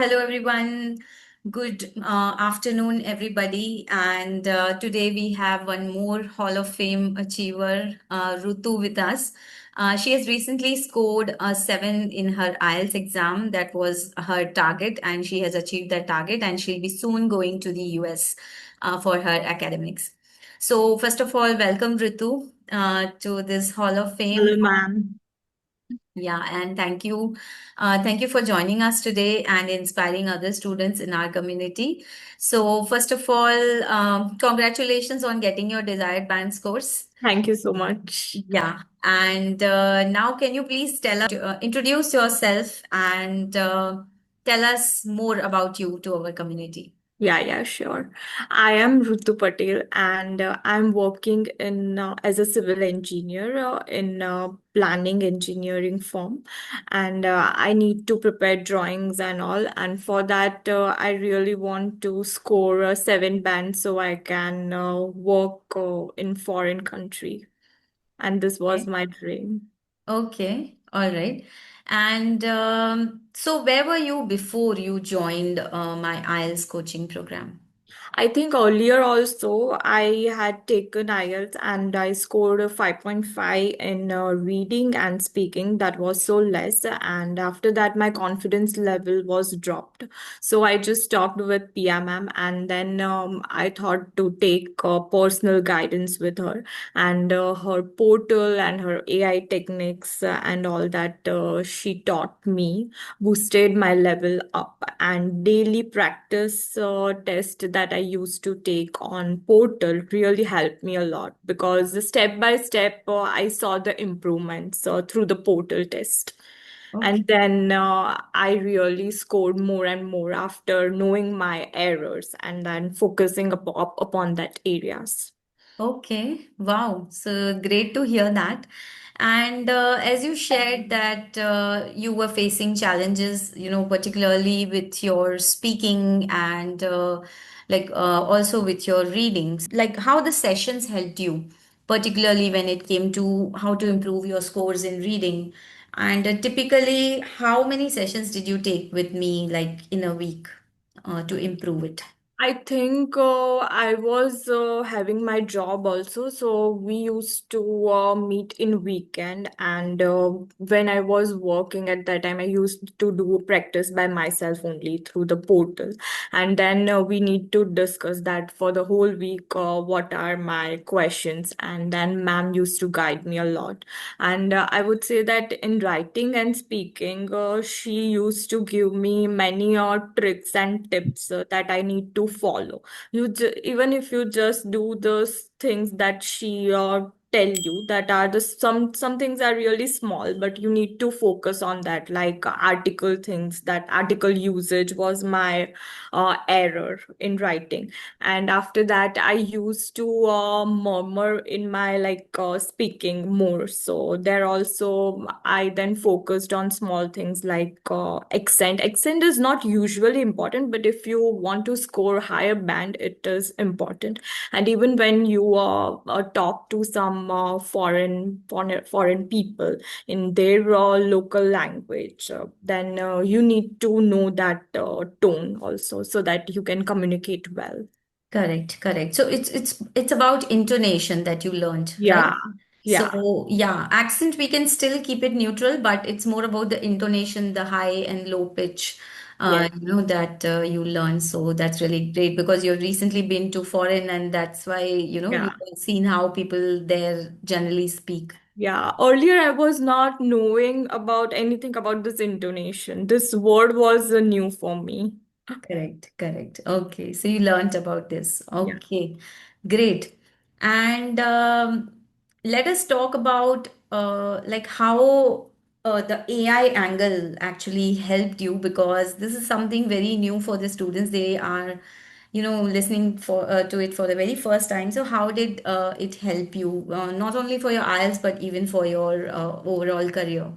Hello, everyone. Good afternoon, everybody. And today we have one more Hall of Fame achiever, Rutu, with us. She has recently scored a 7 in her IELTS exam. That was her target, and she has achieved that target. And she'll be soon going to the US for her academics. So, first of all, welcome, Ritu, to this Hall of Fame. Hello, ma'am. Yeah, and thank you. Thank you for joining us today and inspiring other students in our community. So, first of all, congratulations on getting your desired band scores. Thank you so much. Yeah, and now can you please introduce yourself and tell us more about you to our community? Yeah, sure. I am Rutu Patel and I'm working in as a civil engineer in planning engineering firm, and I need to prepare drawings and all. And for that, I really want to score a 7 band so I can work in foreign country. And this was Okay. my dream. Okay, all right. And so, where were you before you joined my IELTS coaching program? I think earlier also I had taken IELTS and I scored a 5.5 in reading and speaking. That was so less. And after that, my confidence level was dropped. So I just talked with PMM, and then I thought to take personal guidance with her, and her portal and her AI techniques and all that she taught me boosted my level up, and daily practice test that I used to take on portal really helped me a lot because step by step I saw the improvements through the portal test. Okay. And then I really scored more and more after knowing my errors and then focusing upon that areas. Okay, wow. So great to hear that. And as you shared that you were facing challenges, particularly with your speaking and also with your reading. So like how the sessions helped you, particularly when it came to how to improve your scores in reading. And typically, how many sessions did you take with me, like in a week, to improve it? I think I was having my job also, so we used to meet in weekend. And when I was working at that time, I used to do practice by myself only through the portal. And then we need to discuss that for the whole week. What are my questions? And then ma'am used to guide me a lot. And I would say that in writing and speaking, she used to give me many tricks and tips that I need to follow. Even if you just do those things that she tell you, that are the some things are really small, but you need to focus on that, like article things. That article usage was my error in writing. And after that I used to murmur in my speaking more, so there also I then focused on small things like accent is not usually important, but if you want to score higher band it is important. And even when you talk to some foreign people in their local language, then you need to know that tone also so that you can communicate well. Correct, correct. So it's about intonation that you learned, right? Yeah, yeah, So yeah, accent we can still keep it neutral, but it's more about the intonation, the high and low pitch, yes, that you learn. So that's really great because you've recently been to foreign, and that's why yeah, you've seen how people there generally speak. yeah. Earlier, I was not knowing about anything about this intonation. This word was new for me. Correct, correct. Okay, so you learned about this. Yeah. Okay, great. And let us talk about like how the AI angle actually helped you because this is something very new for the students. They are, listening to it for the very first time. So how did it help you, not only for your IELTS but even for your overall career?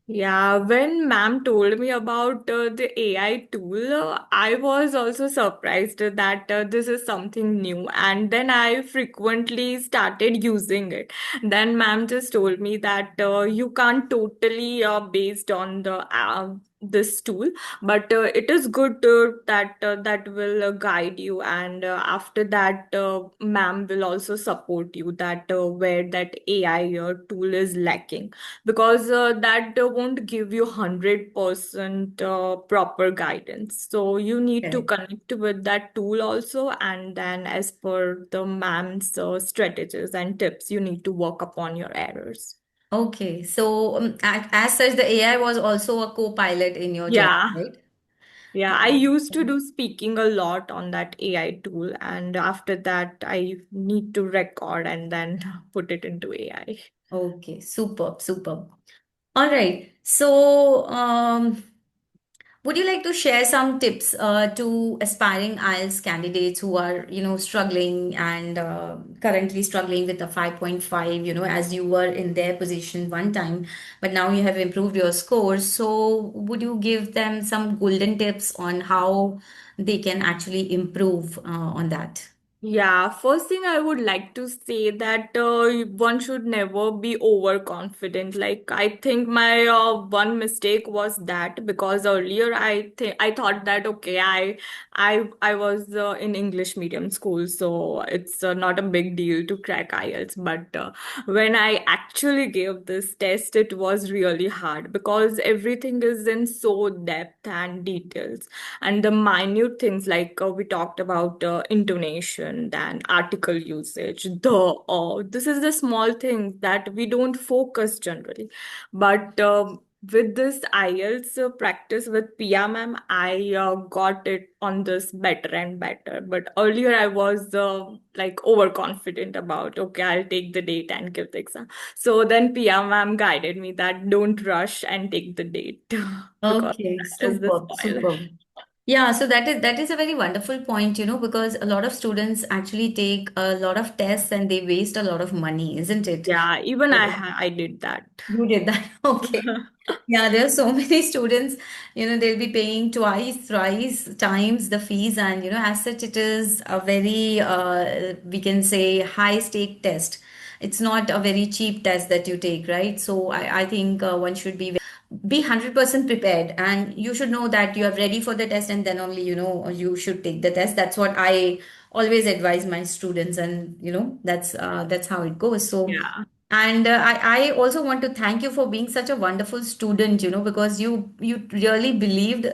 Yeah, when ma'am told me about the AI tool, I was also surprised that this is something new. And then I frequently started using it. Then ma'am just told me that you can't totally based on this tool, but it is good that will guide you, and after that, ma'am will also support you that where that AI tool is lacking, because that won't give you 100% proper guidance. So you need to Correct. connect with that tool also, and then as per the ma'am's strategies and tips, you need to work upon your errors. Okay, so as such, the AI was also a co-pilot in your job, Yeah. right? Yeah, I Okay. used to do speaking a lot on that AI tool, and after that, I need to record and then put it into AI. Okay, superb, superb. All right. So, would you like to share some tips to aspiring IELTS candidates who are, struggling and currently struggling with a 5.5, as you were in their position one time, but now you have improved your scores. So, would you give them some golden tips on how they can actually improve on that? Yeah, first thing I would like to say that one should never be overconfident. Like I think my one mistake was that, because earlier I thought that okay, I was in English medium school, so it's not a big deal to crack IELTS. But when I actually gave this test, it was really hard because everything is in so depth and details, and the minute things like we talked about intonation, then article usage, this is the small things that we don't focus generally. But with this IELTS practice with Pia ma'am, I got it on this better and better. But earlier I was like overconfident about, okay, I'll take the date and give the exam. So then Pia ma'am guided me that don't rush and take the date because Okay, that is the superb, spoiler. superb. Yeah, so that is a very wonderful point, because a lot of students actually take a lot of tests and they waste a lot of money, isn't it? Yeah, even So I did that. you did that. Okay. Yeah, there are so many students, they'll be paying twice, thrice times the fees, and as such, it is a very we can say high stake test. It's not a very cheap test that you take, right? So I think one should be 100% prepared, and you should know that you are ready for the test, and then only you should take the test. That's what I always advise my students, and that's how it goes. So, Yeah. and I also want to thank you for being such a wonderful student, because you really believed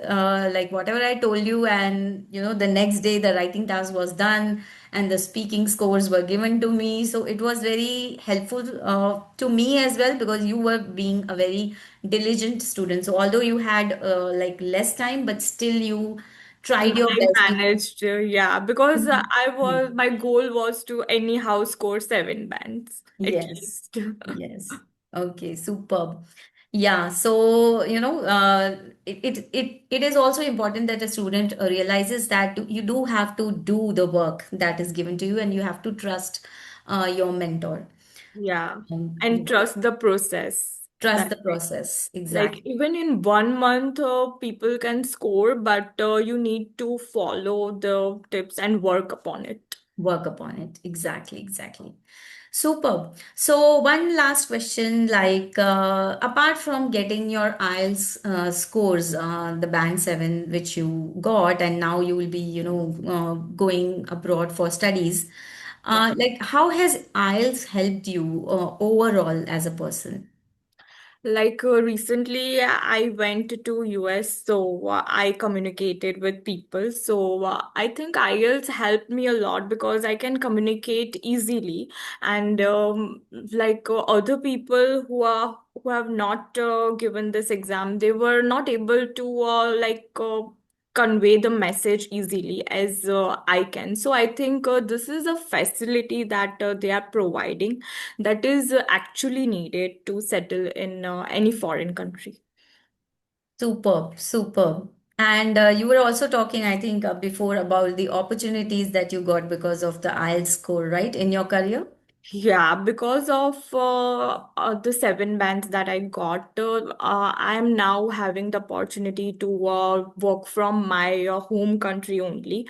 like whatever I told you, and the next day the writing task was done and the speaking scores were given to me. So it was very helpful to me as well, because you were being a very diligent student. So although you had like less time, but still you tried your I best. managed, yeah, because Mhm. my goal was to anyhow score 7 bands at Yes, least. yes. Okay, superb. Yeah, so it is also important that a student realizes that you do have to do the work that is given to you, and you have to trust your mentor. Yeah, Yeah. and trust the process. Trust That the process. like Exactly. even in 1 month, people can score, but you need to follow the tips and work upon it. Work upon it. Exactly, exactly. Superb. So one last question, like apart from getting your IELTS scores, the band 7 which you got, and now you will be, going abroad for studies. Yeah. Like how has IELTS helped you overall as a person? Like recently, I went to US, so I communicated with people. So I think IELTS helped me a lot because I can communicate easily, and like other people who have not given this exam, they were not able to convey the message easily as I can. So I think this is a facility that they are providing that is actually needed to settle in any foreign country. Superb, superb. And you were also talking, I think, before about the opportunities that you got because of the IELTS score, right, in your career? Yeah, because of the 7 bands that I got, I am now having the opportunity to work from my home country only,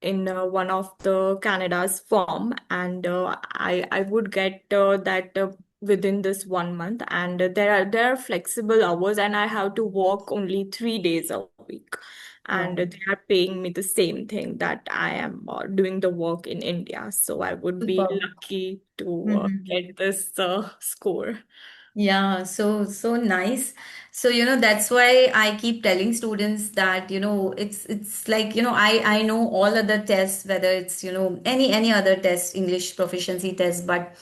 in one of the Canada's firm, and I would get that. within this 1 month, and there are flexible hours, and I have to work only 3 days a week, and Wow. they are paying me the same thing that I am doing the work in India. So I would be Super. lucky to Mhm. get this score. Yeah, so nice. So, that's why I keep telling students that, it's like, I know all other tests, whether it's, any other test, English proficiency test, but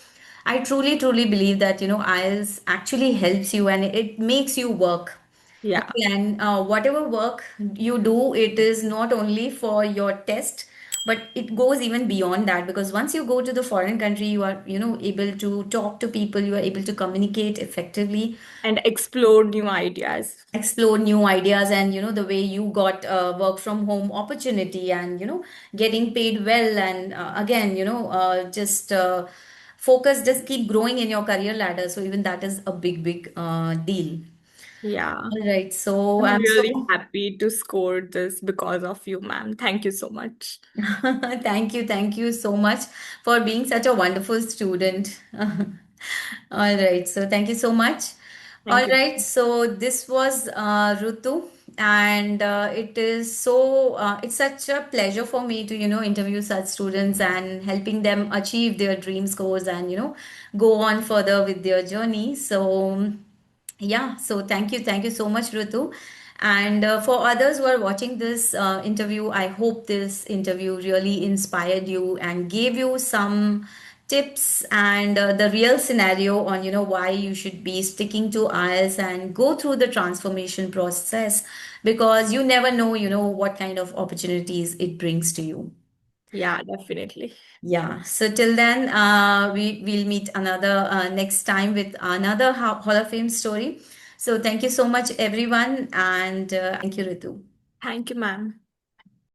I truly believe that, IELTS actually helps you and it makes you work. Yeah. Okay, and whatever work you do, it is not only for your test, but it goes even beyond that because once you go to the foreign country, you are, able to talk to people, you are able to communicate effectively, And explore new ideas. explore new ideas, and the way you got work from home opportunity and getting paid well, and again, just focus, just keep growing in your career ladder. So even that is a big deal. Yeah. All right, so I'm I'm so really happy to score this because of you, ma'am. Thank you so much. Thank you so much for being such a wonderful student. All right, so thank you so much. All Thank you. right, so this was Rutu, and it's such a pleasure for me to interview such students and helping them achieve their dream scores and go on further with their journey. So yeah, so thank you so much, Rutu. And for others who are watching this interview, I hope this interview really inspired you and gave you some tips and the real scenario on why you should be sticking to IELTS and go through the transformation process because you never know what kind of opportunities it brings to you. Yeah, definitely. Yeah. So till then, we'll meet another next time with another Hall of Fame story. So thank you so much, everyone, and thank you, Ritu. Thank you, ma'am.